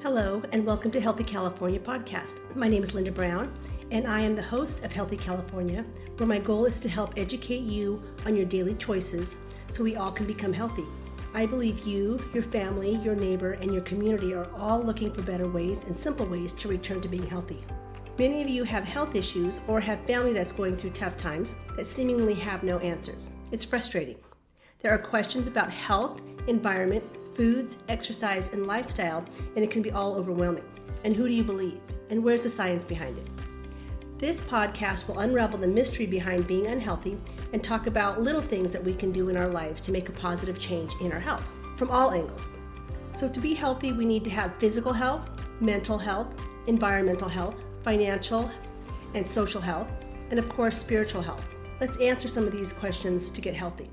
Hello, and welcome to Healthy California podcast. My name is Linda Brown, and I am the host of Healthy California, where my goal is to help educate you on your daily choices so we all can become healthy. I believe you, your family, your neighbor, and your community are all looking for better ways and simple ways to return to being healthy. Many of you have health issues or have family that's going through tough times that seemingly have no answers. It's frustrating. There are questions about health, environment, foods, exercise, and lifestyle, and it can be all overwhelming. And who do you believe? And where's the science behind it? This podcast will unravel the mystery behind being unhealthy and talk about little things that we can do in our lives to make a positive change in our health from all angles. So to be healthy, we need to have physical health, mental health, environmental health, financial and social health, and of course, spiritual health. Let's answer some of these questions to get healthy.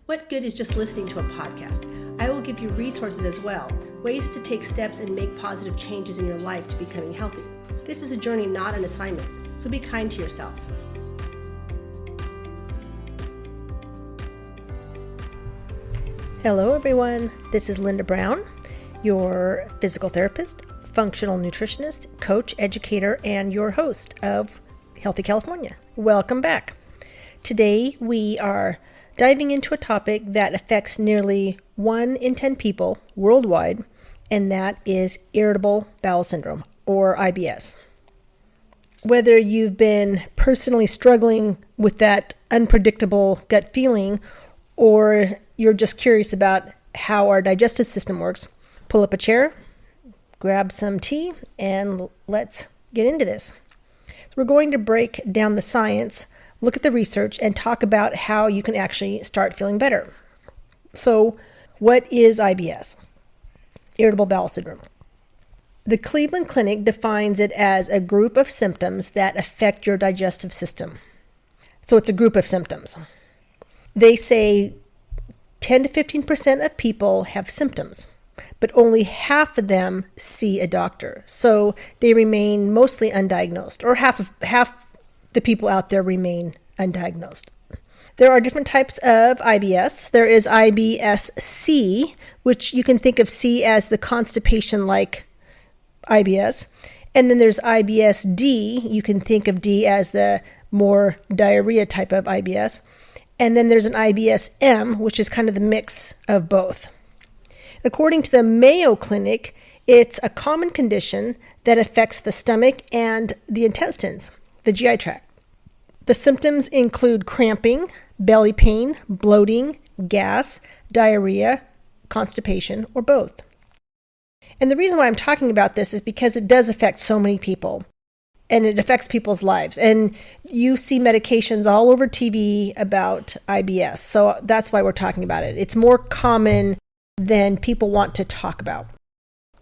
What good is just listening to a podcast? I will give you resources as well, ways to take steps and make positive changes in your life to becoming healthy. This is a journey, not an assignment, so be kind to yourself. Hello everyone, this is Linda Brown, your physical therapist, functional nutritionist, coach, educator, and your host of Healthy California. Welcome back. Today we are diving into a topic that affects nearly 1 in 10 people worldwide, and that is irritable bowel syndrome, or IBS. Whether you've been personally struggling with that unpredictable gut feeling, or you're just curious about how our digestive system works, pull up a chair, grab some tea, and let's get into this. So we're going to break down the science, look at the research, and talk about how you can actually start feeling better. So, what is IBS? Irritable bowel syndrome. The Cleveland Clinic defines it as a group of symptoms that affect your digestive system. So it's a group of symptoms. They say 10 to 15% of people have symptoms, but only half of them see a doctor. So they remain mostly undiagnosed, or half the people out there remain undiagnosed. There are different types of IBS. There is IBS-C, which you can think of C as the constipation-like IBS. And then there's IBS-D. You can think of D as the more diarrhea type of IBS. And then there's an IBS-M, which is kind of the mix of both. According to the Mayo Clinic, it's a common condition that affects the stomach and the intestines, the GI tract. The symptoms include cramping, belly pain, bloating, gas, diarrhea, constipation, or both. And the reason why I'm talking about this is because it does affect so many people, and it affects people's lives. And you see medications all over TV about IBS, so that's why we're talking about it. It's more common than people want to talk about.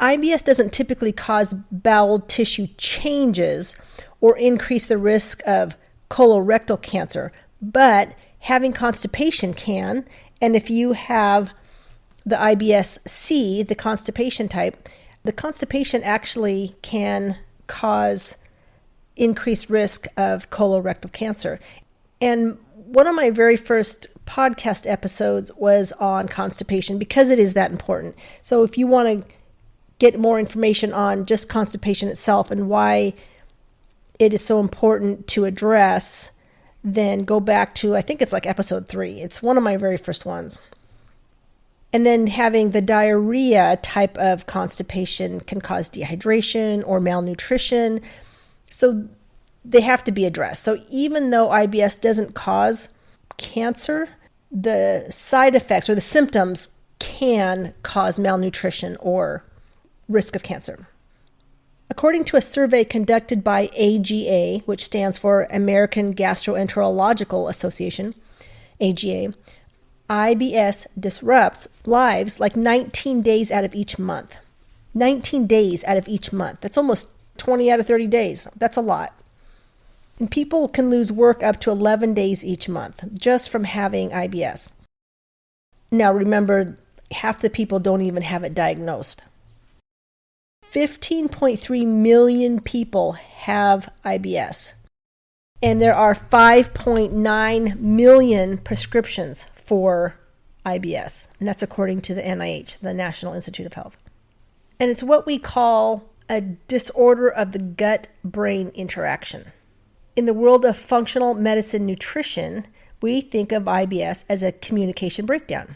IBS doesn't typically cause bowel tissue changes or increase the risk of colorectal cancer, but having constipation can. And if you have the IBS-C, the constipation type, the constipation actually can cause increased risk of colorectal cancer. And one of my very first podcast episodes was on constipation because it is that important. So if you want to get more information on just constipation itself and why it is so important to address, then go back to, I think it's like episode 3. It's one of my very first ones. And then having the diarrhea type of constipation can cause dehydration or malnutrition. So they have to be addressed. So even though IBS doesn't cause cancer, the side effects or the symptoms can cause malnutrition or risk of cancer. According to a survey conducted by AGA, which stands for American Gastroenterological Association, AGA, IBS disrupts lives like 19 days out of each month. 19 days out of each month. That's almost 20 out of 30 days. That's a lot. And people can lose work up to 11 days each month just from having IBS. Now remember, half the people don't even have it diagnosed. 15.3 million people have IBS, and there are 5.9 million prescriptions for IBS, and that's according to the NIH, the National Institute of Health. And it's what we call a disorder of the gut-brain interaction. In the world of functional medicine nutrition, we think of IBS as a communication breakdown.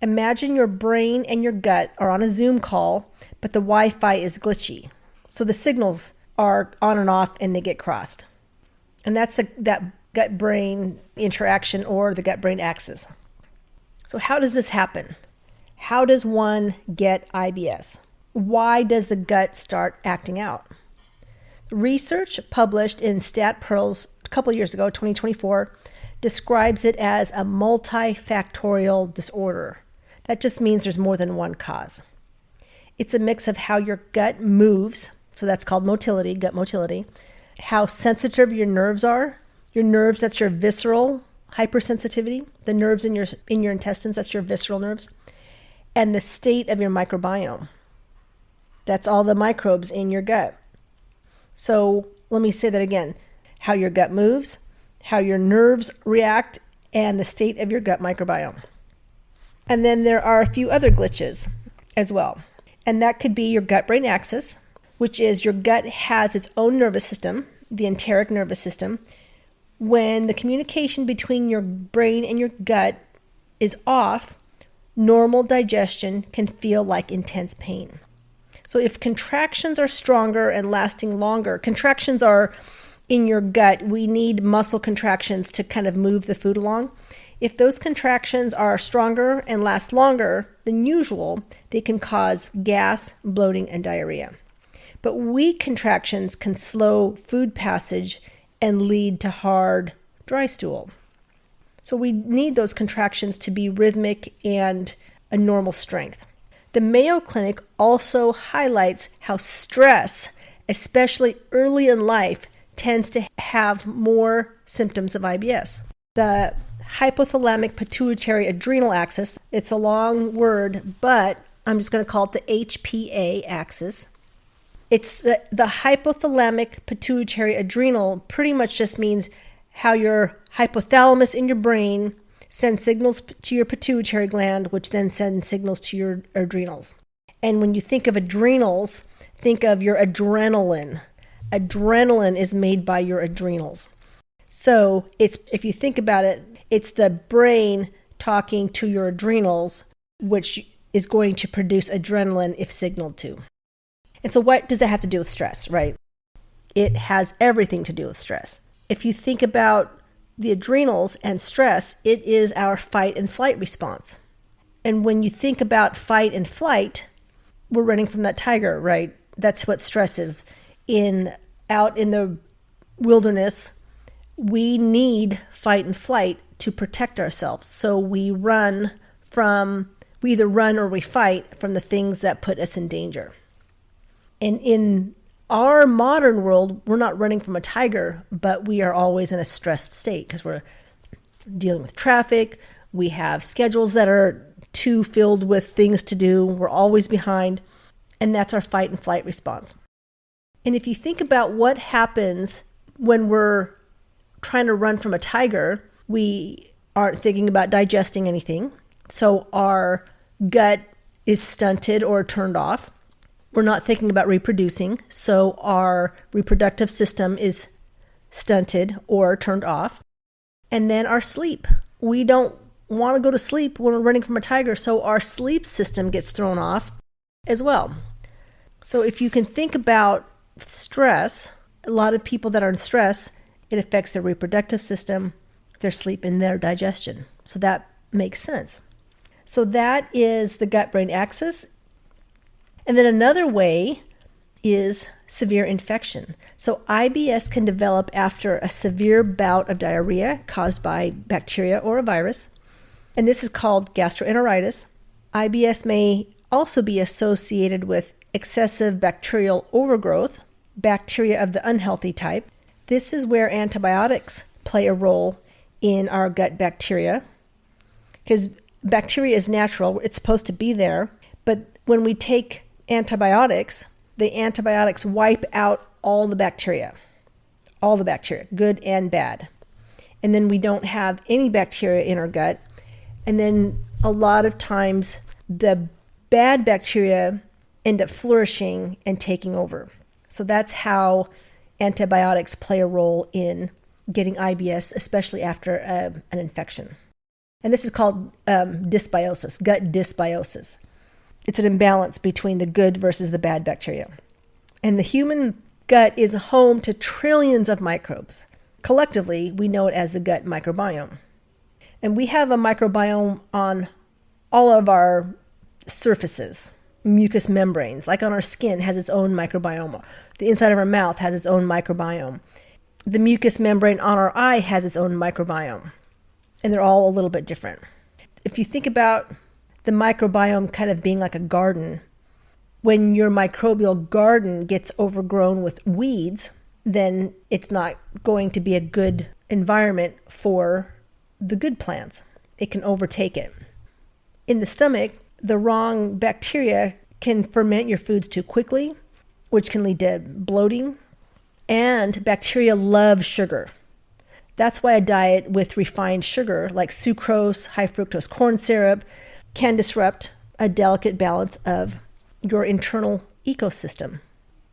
Imagine your brain and your gut are on a Zoom call, but the Wi-Fi is glitchy. So the signals are on and off and they get crossed. And that's that gut-brain interaction or the gut-brain axis. So how does this happen? How does one get IBS? Why does the gut start acting out? Research published in Stat Pearls a couple years ago, 2024, describes it as a multifactorial disorder. That just means there's more than one cause. It's a mix of how your gut moves, so that's called motility, gut motility, how sensitive your nerves are. Your nerves, that's your visceral hypersensitivity. The nerves in your intestines, that's your visceral nerves. And the state of your microbiome. That's all the microbes in your gut. So let me say that again. How your gut moves, how your nerves react, and the state of your gut microbiome. And then there are a few other glitches as well. And that could be your gut-brain axis, which is your gut has its own nervous system, the enteric nervous system. When the communication between your brain and your gut is off, normal digestion can feel like intense pain. So if contractions are stronger and lasting longer, contractions are in your gut, we need muscle contractions to kind of move the food along. If those contractions are stronger and last longer than usual, they can cause gas, bloating, and diarrhea. But weak contractions can slow food passage and lead to hard, dry stool. So we need those contractions to be rhythmic and a normal strength. The Mayo Clinic also highlights how stress, especially early in life, tends to have more symptoms of IBS. The hypothalamic pituitary adrenal axis, it's a long word, but I'm just going to call it the HPA axis. It's the hypothalamic pituitary adrenal pretty much just means how your hypothalamus in your brain sends signals to your pituitary gland, which then sends signals to your adrenals. And when you think of adrenals, think of your adrenaline. Adrenaline is made by your adrenals. So if you think about it, it's the brain talking to your adrenals, which is going to produce adrenaline if signaled to. And so what does that have to do with stress, right? It has everything to do with stress. If you think about the adrenals and stress, it is our fight and flight response. And when you think about fight and flight, we're running from that tiger, right? That's what stress is. Out in the wilderness, we need fight and flight to protect ourselves. So we either run or we fight from the things that put us in danger. And in our modern world, we're not running from a tiger, but we are always in a stressed state because we're dealing with traffic. We have schedules that are too filled with things to do. We're always behind. And that's our fight and flight response. And if you think about what happens when we're trying to run from a tiger, we aren't thinking about digesting anything. So our gut is stunted or turned off. We're not thinking about reproducing. So our reproductive system is stunted or turned off. And then our sleep. We don't want to go to sleep when we're running from a tiger. So our sleep system gets thrown off as well. So if you can think about stress, a lot of people that are in stress, it affects their reproductive system, their sleep, and their digestion. So that makes sense. So that is the gut-brain axis. And then another way is severe infection. So IBS can develop after a severe bout of diarrhea caused by bacteria or a virus. And this is called gastroenteritis. IBS may also be associated with excessive bacterial overgrowth, bacteria of the unhealthy type. This is where antibiotics play a role in our gut bacteria, because bacteria is natural. It's supposed to be there. But when we take antibiotics, the antibiotics wipe out all the bacteria, good and bad. And then we don't have any bacteria in our gut. And then a lot of times the bad bacteria end up flourishing and taking over. So that's how antibiotics play a role in getting IBS, especially after an infection. And this is called dysbiosis, gut dysbiosis. It's an imbalance between the good versus the bad bacteria. And the human gut is home to trillions of microbes. Collectively, we know it as the gut microbiome. And we have a microbiome on all of our surfaces, mucous membranes, like on our skin has its own microbiome. The inside of our mouth has its own microbiome. The mucous membrane on our eye has its own microbiome. And they're all a little bit different. If you think about the microbiome kind of being like a garden, when your microbial garden gets overgrown with weeds, then it's not going to be a good environment for the good plants. It can overtake it. In the stomach, the wrong bacteria can ferment your foods too quickly, which can lead to bloating. And bacteria love sugar. That's why a diet with refined sugar, like sucrose, high fructose corn syrup, can disrupt a delicate balance of your internal ecosystem.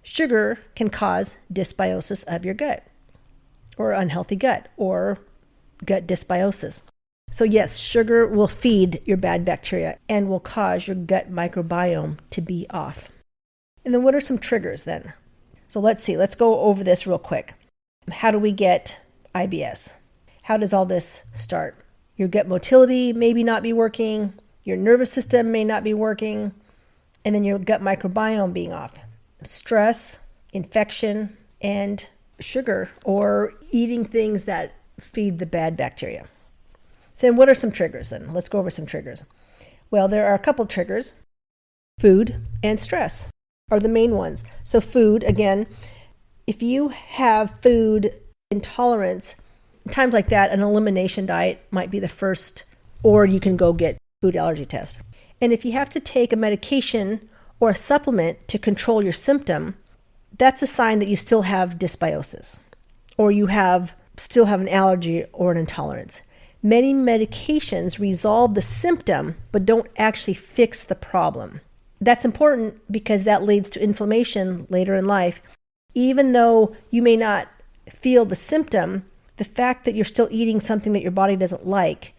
Sugar can cause dysbiosis of your gut, or unhealthy gut, or gut dysbiosis. So yes, sugar will feed your bad bacteria and will cause your gut microbiome to be off. And then what are some triggers then? So let's go over this real quick. How do we get IBS? How does all this start? Your gut motility maybe not be working, your nervous system may not be working, and then your gut microbiome being off. Stress, infection, and sugar, or eating things that feed the bad bacteria. So then what are some triggers then? Let's go over some triggers. Well, there are a couple triggers. Food and stress are the main ones. So food, again, if you have food intolerance, times like that, an elimination diet might be the first, or you can go get food allergy test. And if you have to take a medication or a supplement to control your symptom, that's a sign that you still have dysbiosis, or you still have an allergy or an intolerance. Many medications resolve the symptom, but don't actually fix the problem. That's important because that leads to inflammation later in life. Even though you may not feel the symptom, the fact that you're still eating something that your body doesn't like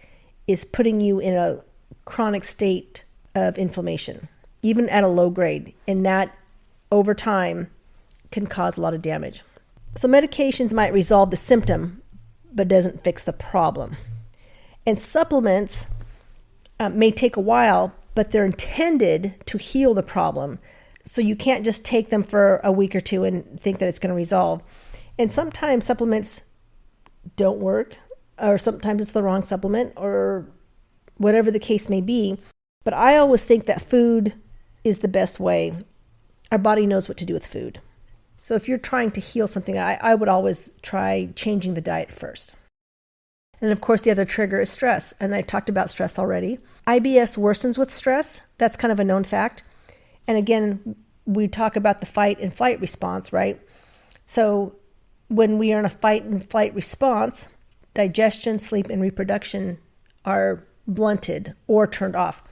is putting you in a chronic state of inflammation, even at a low grade. And that, over time, can cause a lot of damage. So medications might resolve the symptom, but doesn't fix the problem. And supplements may take a while, but they're intended to heal the problem. So you can't just take them for a week or two and think that it's going to resolve. And sometimes supplements don't work, or sometimes it's the wrong supplement, or whatever the case may be. But I always think that food is the best way. Our body knows what to do with food. So if you're trying to heal something, I would always try changing the diet first. And of course, the other trigger is stress. And I talked about stress already. IBS worsens with stress. That's kind of a known fact. And again, we talk about the fight and flight response, right? So when we are in a fight and flight response, digestion, sleep, and reproduction are blunted or turned off.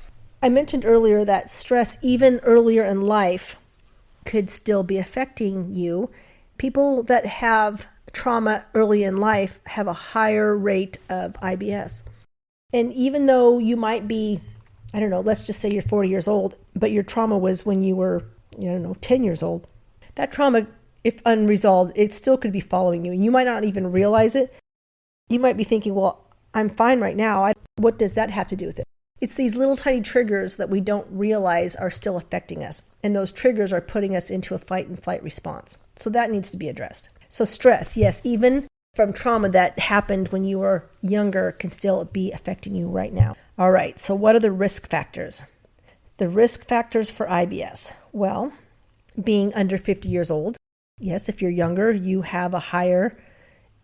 I mentioned earlier that stress, even earlier in life, could still be affecting you. People that have trauma early in life have a higher rate of IBS. And even though you might be, I don't know, let's just say you're 40 years old, but your trauma was when you were, 10 years old. That trauma, if unresolved, it still could be following you. And you might not even realize it. You might be thinking, well, I'm fine right now. What does that have to do with it? It's these little tiny triggers that we don't realize are still affecting us. And those triggers are putting us into a fight and flight response. So that needs to be addressed. So stress, yes, even from trauma that happened when you were younger can still be affecting you right now. All right, so what are the risk factors? The risk factors for IBS. Well, being under 50 years old. Yes, if you're younger, you have a higher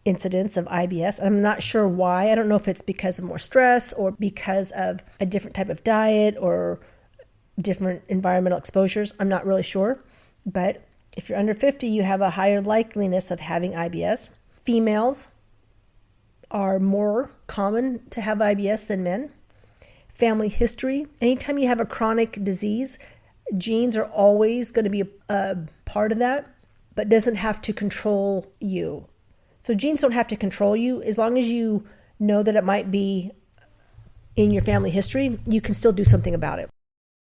incidence of IBS. I'm not sure why. I don't know if it's because of more stress or because of a different type of diet or different environmental exposures. I'm not really sure. But if you're under 50, you have a higher likeliness of having IBS. Females are more common to have IBS than men. Family history. Anytime you have a chronic disease, Genes are always going to be a part of that, but doesn't have to control you. So genes don't have to control you. As long as you know that it might be in your family history, you can still do something about it.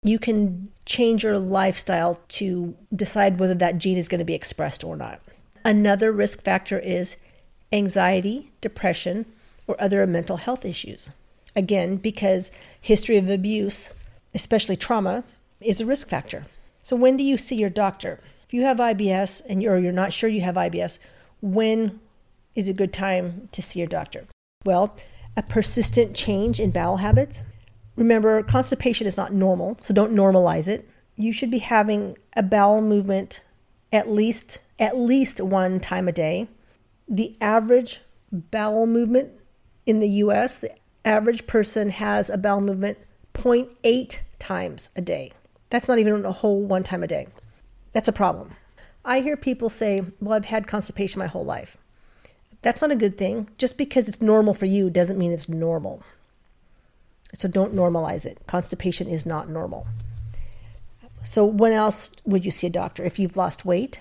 You can change your lifestyle to decide whether that gene is going to be expressed or not. Another risk factor is anxiety, depression, or other mental health issues. Again, because history of abuse, especially trauma, is a risk factor. So when do you see your doctor? If you have IBS and you're not sure you have IBS, when is a good time to see your doctor? Well, a persistent change in bowel habits. Remember, constipation is not normal, so don't normalize it. You should be having a bowel movement at least one time a day. The average bowel movement in the US, the average person has a bowel movement 0.8 times a day. That's not even a whole one time a day. That's a problem. I hear people say, well, I've had constipation my whole life. That's not a good thing. Just because it's normal for you doesn't mean it's normal. So don't normalize it. Constipation is not normal. So when else would you see a doctor? If you've lost weight,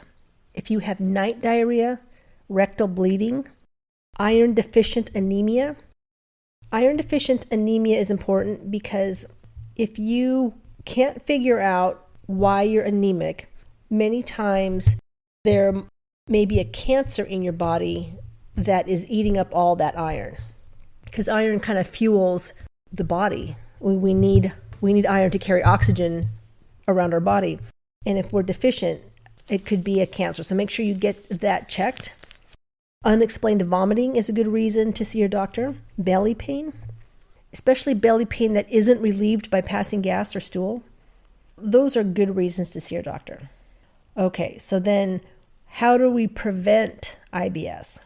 if you have night diarrhea, rectal bleeding, iron deficient anemia. Iron deficient anemia is important because if you can't figure out why you're anemic, many times there may be a cancer in your body that is eating up all that iron. Because iron kind of fuels the body. We need iron to carry oxygen around our body. And if we're deficient, it could be a cancer. So make sure you get that checked. Unexplained vomiting is a good reason to see your doctor. Belly pain, especially belly pain that isn't relieved by passing gas or stool. Those are good reasons to see your doctor. Okay, so then how do we prevent IBS?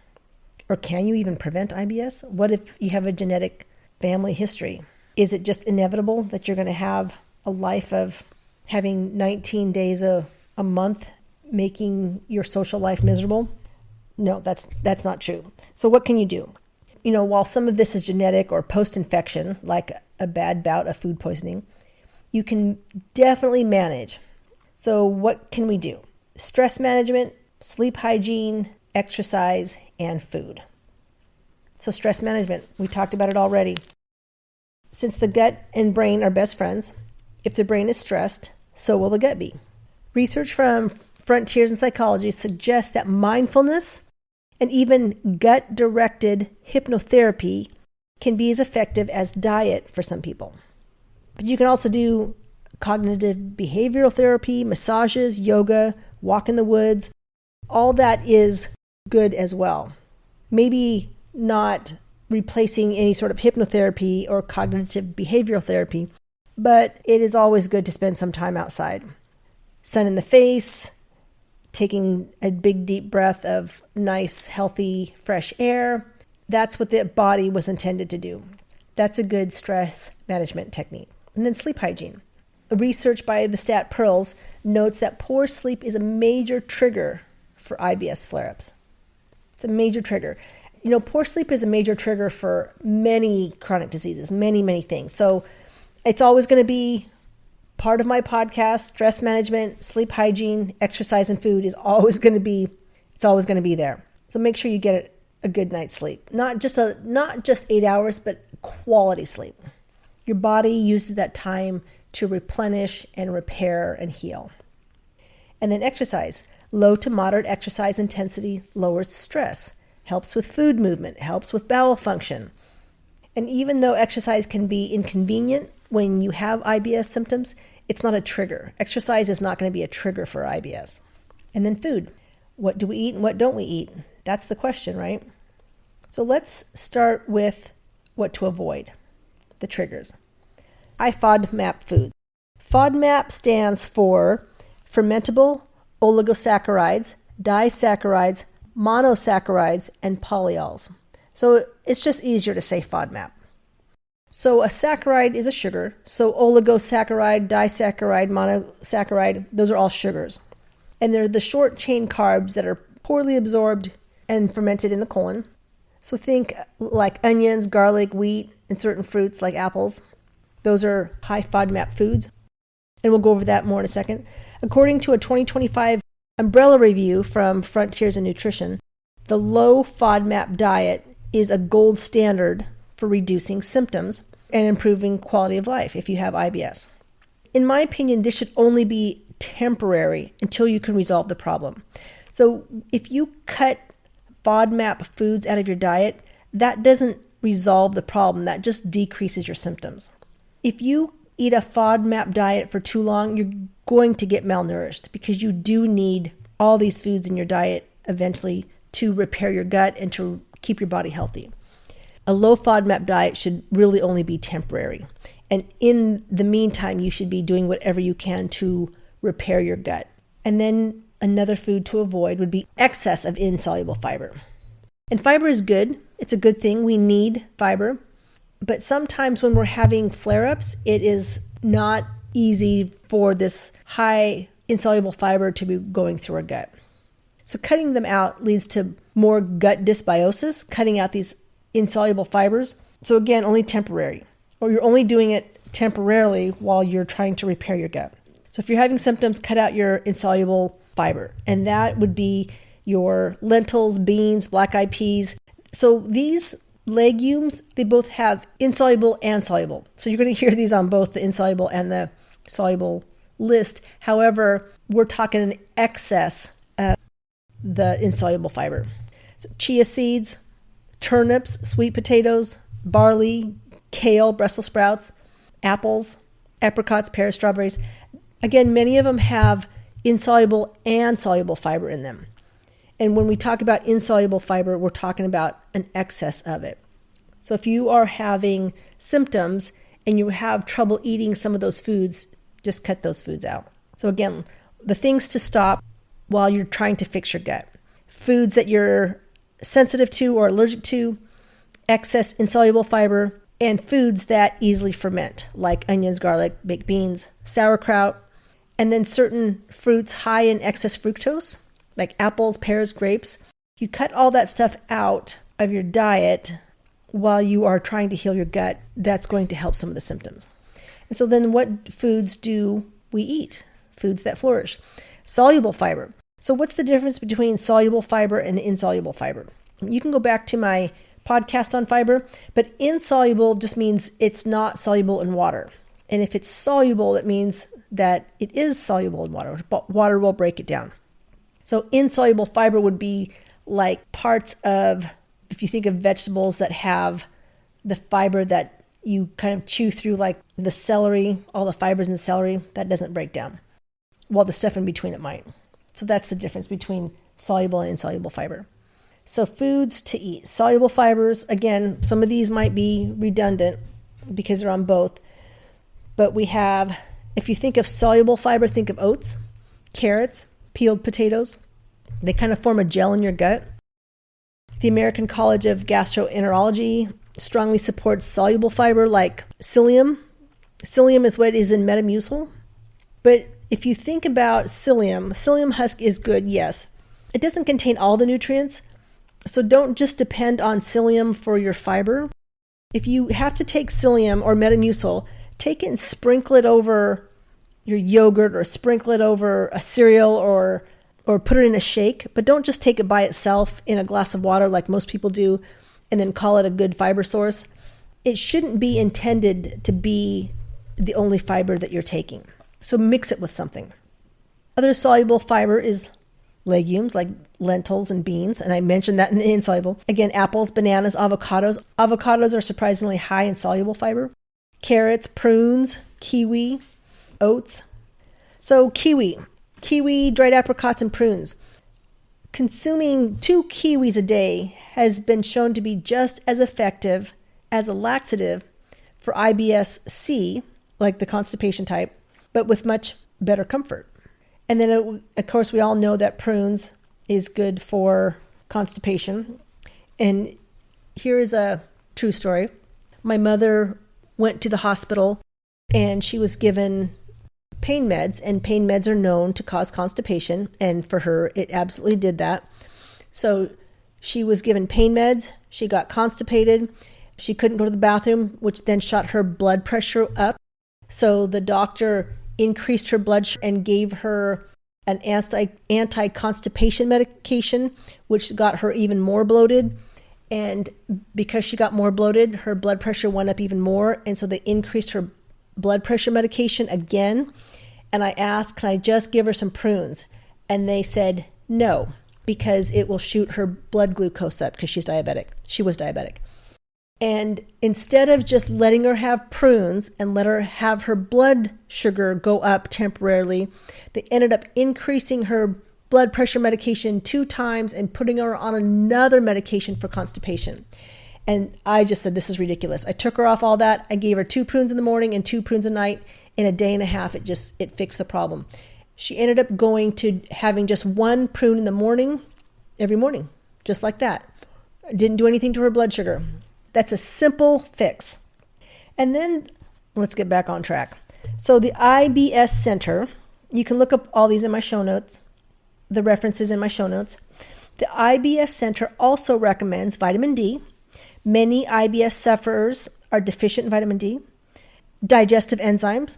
Or can you even prevent IBS? What if you have a genetic family history? Is it just inevitable that you're going to have a life of having 19 days a month making your social life miserable? No, that's not true. So what can you do? While some of this is genetic or post-infection, like a bad bout of food poisoning, you can definitely manage. So what can we do? Stress management, sleep hygiene, exercise, and food. So stress management, we talked about it already. Since the gut and brain are best friends, if the brain is stressed, so will the gut be. Research from Frontiers in Psychology suggests that mindfulness and even gut-directed hypnotherapy can be as effective as diet for some people. But you can also do cognitive behavioral therapy, massages, yoga, walk in the woods. All that is good as well. Maybe not replacing any sort of hypnotherapy or cognitive behavioral therapy, but it is always good to spend some time outside. Sun in the face, taking a big deep breath of nice, healthy, fresh air. That's what the body was intended to do. That's a good stress management technique. And then sleep hygiene. Research by the Stat Pearls notes that poor sleep is a major trigger for IBS flare-ups. It's a major trigger. Poor sleep is a major trigger for many chronic diseases, many things. So it's always going to be part of my podcast. Stress management, sleep hygiene, exercise, and food is always going to be there. So make sure you get a good night's sleep. Not just 8 hours, but quality sleep. Your body uses that time to replenish and repair and heal. And then exercise. Low to moderate exercise intensity lowers stress, helps with food movement, helps with bowel function. And even though exercise can be inconvenient when you have IBS symptoms, it's not a trigger. Exercise is not going to be a trigger for IBS. And then food. What do we eat and what don't we eat? That's the question, right? So let's start with what to avoid, the triggers. FODMAP foods. FODMAP stands for fermentable oligosaccharides, disaccharides, monosaccharides, and polyols. So it's just easier to say FODMAP. So a saccharide is a sugar. So oligosaccharide, disaccharide, monosaccharide, those are all sugars. And they're the short chain carbs that are poorly absorbed and fermented in the colon. So think like onions, garlic, wheat, and certain fruits like apples. Those are high FODMAP foods. and we'll go over that more in a second. According to a 2025 umbrella review from Frontiers in Nutrition, the low-FODMAP diet is a gold standard for reducing symptoms and improving quality of life if you have IBS. In my opinion, this should only be temporary until you can resolve the problem. So if you cut FODMAP foods out of your diet, that doesn't resolve the problem. That just decreases your symptoms. If you eat a FODMAP diet for too long, you're going to get malnourished because you do need all these foods in your diet eventually to repair your gut and to keep your body healthy. A low FODMAP diet should really only be temporary. And in the meantime, you should be doing whatever you can to repair your gut. And then another food to avoid would be excess of insoluble fiber. And fiber is good. It's a good thing. We need fiber. But sometimes when we're having flare-ups, it is not easy for this high insoluble fiber to be going through our gut. So cutting them out leads to more gut dysbiosis, cutting out these insoluble fibers. So again, only temporary, or you're only doing it temporarily while you're trying to repair your gut. So if you're having symptoms, cut out your insoluble fiber, and that would be your lentils, beans, black-eyed peas. So these legumes, they both have insoluble and soluble. So you're going to hear these on both the insoluble and the soluble list. However, we're talking an excess of the insoluble fiber. So chia seeds, turnips, sweet potatoes, barley, kale, Brussels sprouts, apples, apricots, pears, strawberries. Again, many of them have insoluble and soluble fiber in them. And when we talk about insoluble fiber, we're talking about an excess of it. So if you are having symptoms and you have trouble eating some of those foods, just cut those foods out. So again, the things to stop while you're trying to fix your gut. Foods that you're sensitive to or allergic to, excess insoluble fiber, and foods that easily ferment, like onions, garlic, baked beans, sauerkraut, and then certain fruits high in excess fructose, like apples, pears, grapes. You cut all that stuff out of your diet while you are trying to heal your gut. That's going to help some of the symptoms. And so then what foods do we eat? Foods that flourish. Soluble fiber. So what's the difference between soluble fiber and insoluble fiber? You can go back to my podcast on fiber, but insoluble just means it's not soluble in water. And if it's soluble, it means that it is soluble in water. Water will break it down. So insoluble fiber would be like parts of, if you think of vegetables that have the fiber that you kind of chew through, like the celery, all the fibers in the celery, that doesn't break down, while the stuff in between it might. So that's the difference between soluble and insoluble fiber. So foods to eat. Soluble fibers, again, some of these might be redundant because they're on both. But we have, if you think of soluble fiber, think of oats, carrots, peeled potatoes. They kind of form a gel in your gut. The American College of Gastroenterology strongly supports soluble fiber like psyllium. Psyllium is what is in Metamucil. But if you think about psyllium husk is good, yes. It doesn't contain all the nutrients, so don't just depend on psyllium for your fiber. If you have to take psyllium or Metamucil, take it and sprinkle it over your yogurt or sprinkle it over a cereal or put it in a shake, but don't just take it by itself in a glass of water like most people do and then call it a good fiber source. It shouldn't be intended to be the only fiber that you're taking. So mix it with something. Other soluble fiber is legumes like lentils and beans, and I mentioned that in the insoluble. Again, apples, bananas, avocados. Avocados are surprisingly high in soluble fiber. Carrots, prunes, kiwi, oats. So kiwi, dried apricots, and prunes. Consuming 2 kiwis a day has been shown to be just as effective as a laxative for IBS-C, like the constipation type, but with much better comfort. And then, of course, we all know that prunes is good for constipation. And here is a true story. My mother went to the hospital and she was given pain meds, and pain meds are known to cause constipation. And for her, it absolutely did that. So she was given pain meds. She got constipated. She couldn't go to the bathroom, which then shot her blood pressure up. So the doctor increased her blood sugar and gave her an anti-constipation medication, which got her even more bloated. And because she got more bloated, her blood pressure went up even more. And so they increased her blood pressure medication again. And I asked, can I just give her some prunes? And they said no, because it will shoot her blood glucose up because she's diabetic. She was diabetic. And instead of just letting her have prunes and let her have her blood sugar go up temporarily, they ended up increasing her blood pressure medication 2 times and putting her on another medication for constipation. And I just said, this is ridiculous. I took her off all that. I gave her 2 prunes in the morning and 2 prunes at night. In a day and a half, it fixed the problem. She ended up going to having just 1 prune in the morning, every morning, just like that. Didn't do anything to her blood sugar. That's a simple fix. And then let's get back on track. So the IBS Center, you can look up all these in my show notes, the references in my show notes. The IBS Center also recommends vitamin D. Many IBS sufferers are deficient in vitamin D. Digestive enzymes.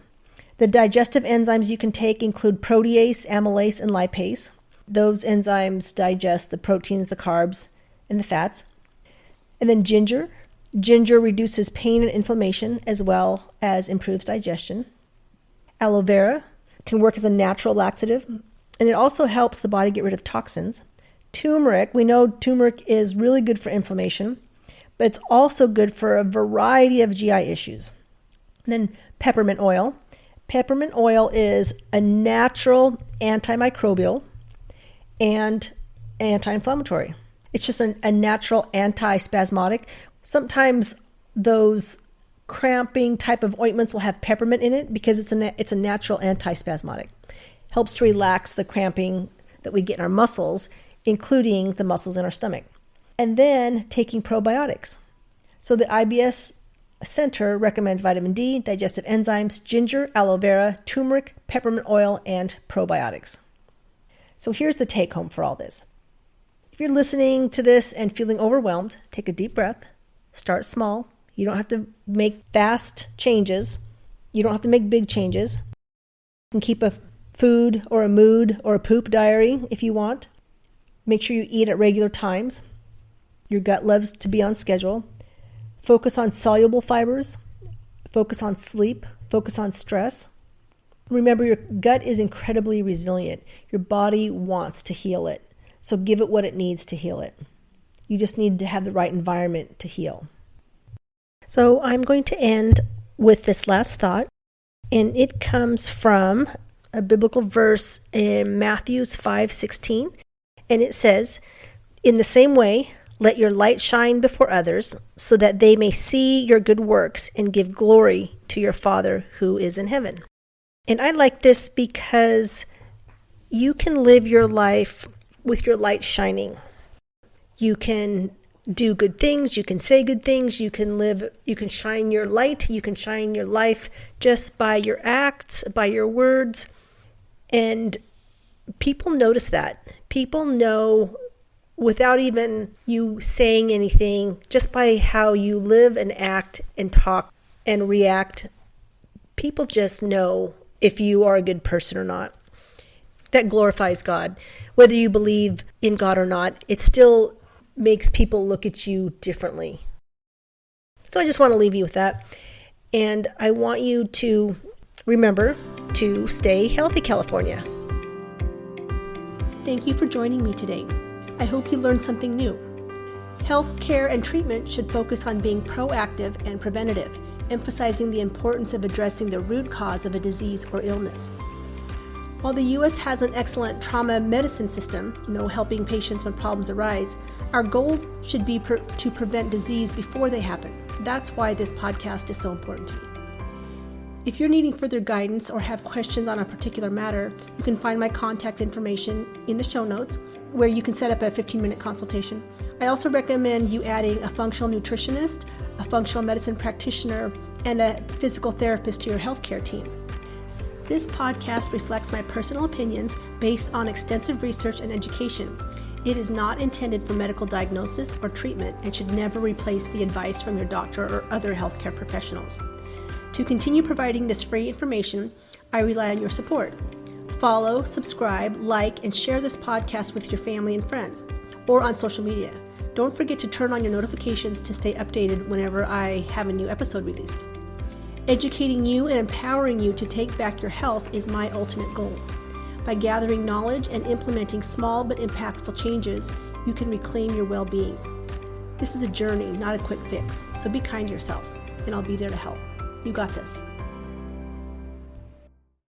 The digestive enzymes you can take include protease, amylase, and lipase. Those enzymes digest the proteins, the carbs, and the fats. And then ginger. Ginger reduces pain and inflammation as well as improves digestion. Aloe vera can work as a natural laxative, and it also helps the body get rid of toxins. Turmeric, we know turmeric is really good for inflammation, but it's also good for a variety of GI issues. And then peppermint oil. Peppermint oil is a natural antimicrobial and anti-inflammatory. It's just a natural anti-spasmodic. Sometimes those cramping type of ointments will have peppermint in it because it's a natural anti-spasmodic. Helps to relax the cramping that we get in our muscles, including the muscles in our stomach. And then taking probiotics. So the IBS Center recommends vitamin D, digestive enzymes, ginger, aloe vera, turmeric, peppermint oil, and probiotics. So here's the take home for all this. If you're listening to this and feeling overwhelmed, take a deep breath, start small. You don't have to make fast changes. You don't have to make big changes. You can keep a food or a mood or a poop diary if you want. Make sure you eat at regular times. Your gut loves to be on schedule. Focus on soluble fibers. Focus on sleep. Focus on stress. Remember, your gut is incredibly resilient. Your body wants to heal it. So give it what it needs to heal it. You just need to have the right environment to heal. So I'm going to end with this last thought, and it comes from a biblical verse in Matthew 5:16, and it says, "In the same way, let your light shine before others, so that they may see your good works and give glory to your Father who is in heaven." And I like this because you can live your life with your light shining. You can do good things, you can say good things, you can shine your light, you can shine your life just by your acts, by your words. And people notice that. People know without even you saying anything, just by how you live and act and talk and react, people just know if you are a good person or not. That glorifies God. Whether you believe in God or not, it still makes people look at you differently. So I just want to leave you with that. And I want you to remember to stay healthy, California. Thank you for joining me today. I hope you learned something new. Health care and treatment should focus on being proactive and preventative, emphasizing the importance of addressing the root cause of a disease or illness. While the U.S. has an excellent trauma medicine system, helping patients when problems arise, our goals should be to prevent disease before they happen. That's why this podcast is so important to me. If you're needing further guidance or have questions on a particular matter, you can find my contact information in the show notes, where you can set up a 15-minute consultation. I also recommend you adding a functional nutritionist, a functional medicine practitioner, and a physical therapist to your healthcare team. This podcast reflects my personal opinions based on extensive research and education. It is not intended for medical diagnosis or treatment and should never replace the advice from your doctor or other healthcare professionals. To continue providing this free information, I rely on your support. Follow, subscribe, like, and share this podcast with your family and friends, or on social media. Don't forget to turn on your notifications to stay updated whenever I have a new episode released. Educating you and empowering you to take back your health is my ultimate goal. By gathering knowledge and implementing small but impactful changes, you can reclaim your well-being. This is a journey, not a quick fix, so be kind to yourself, and I'll be there to help. You got this.